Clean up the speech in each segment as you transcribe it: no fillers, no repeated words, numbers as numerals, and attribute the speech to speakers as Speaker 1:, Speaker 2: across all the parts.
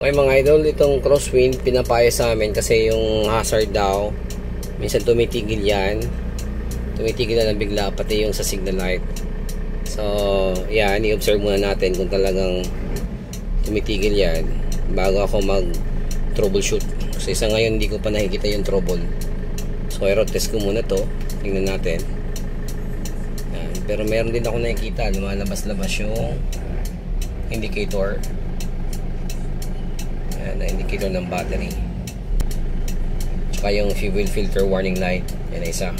Speaker 1: Okay mga idol, itong crosswind pinapaya sa amin kasi yung hazard daw minsan tumitigil yan, tumitigil na ng bigla pati yung sa signal light. So yan, i-observe muna natin kung talagang tumitigil yan bago ako mag troubleshoot. So isa ngayon hindi ko pa nakikita yung trouble, so i-road test ko muna to, tingnan natin yan. Pero meron din ako nakikita lumalabas-labas yung indicator na indicator ng battery, tsaka yung fuel filter warning light, yan na isa,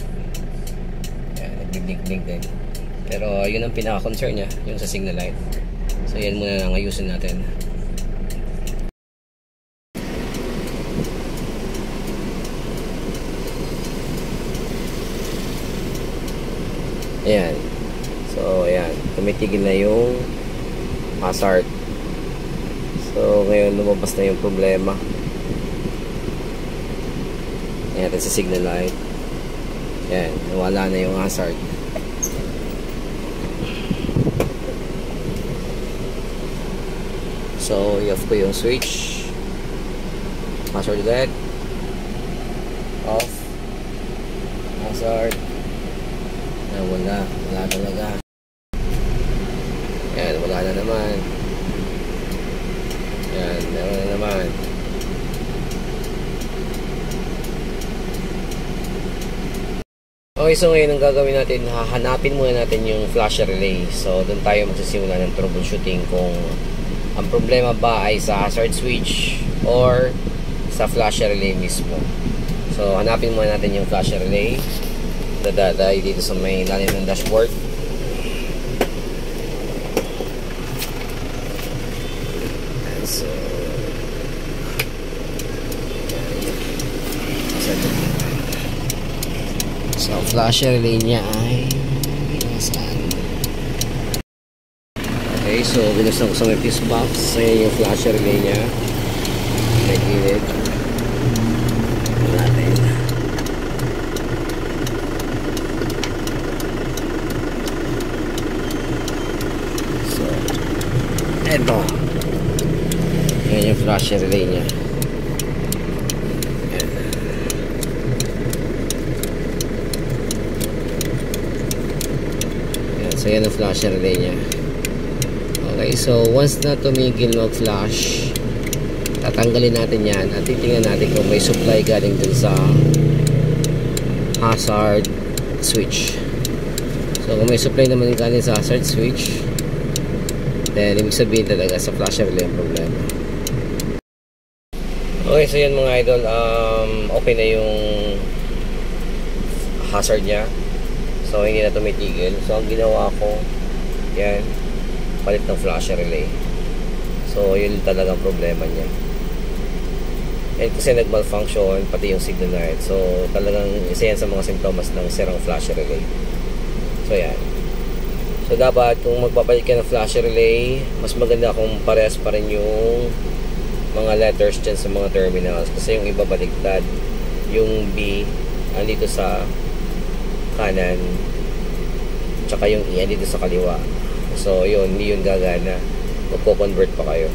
Speaker 1: yan, nag-blink din. Pero yun ang pinaka-concern nya, yung sa signal light. So yan muna lang ayusin natin. Ayan, so ayan, tumitigil na yung hazard. So ngayon lumabas na yung problema. Ayan, sa signal light. Ayan, nawala na yung hazard. So i-off ko yung switch. Hazard ulit. Off. Hazard. Wala talaga. Ayan, wala na naman. Yan, meron na naman. Okay, so ngayon ang gagawin natin, hahanapin muna natin yung flasher relay. So doon tayo magsisimula ng troubleshooting kung ang problema ba ay sa hazard switch or sa flasher relay mismo. So hanapin muna natin yung flasher relay. Dadaday dito sa may lalim ng dashboard. So flasher relay niya ay nasaan? Okay, so binuksan ko sa may fuse box. Ayan yung flasher relay niya, may gilid natin. So eto, ayan yung flasher relay niya. So yan ang flasher relay nya. Okay, so once na tumigil mag-flash, tatanggalin natin yan at titingnan natin kung may supply galing dun sa hazard switch. So kung may supply naman galing sa hazard switch, then ibig sabihin talaga sa flasher relay ang problema. Okay, so yan mga idol, okay na yung hazard nya. So hindi na tumitigil. So ang ginawa ko, yan, palit ng flasher relay. So yun talagang problema niya. And kasi nag-malfunction pati yung signal light. So talagang isa yan sa mga simptomas ng sirang flasher relay. So yan. So dapat kung magpapalit ka ng flasher relay, mas maganda kung parehas pa rin yung mga letters dyan sa mga terminals. Kasi yung iba baliktad. Yung B andito sa kanan, tsaka yung E dito sa kaliwa. So yun, hindi yun gagana. Magko-convert pa kayo.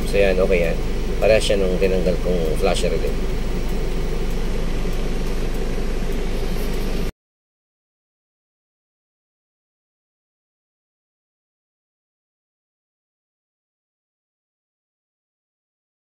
Speaker 1: So yan, okay yan. Para siya nung tinanggal kong flasher relay.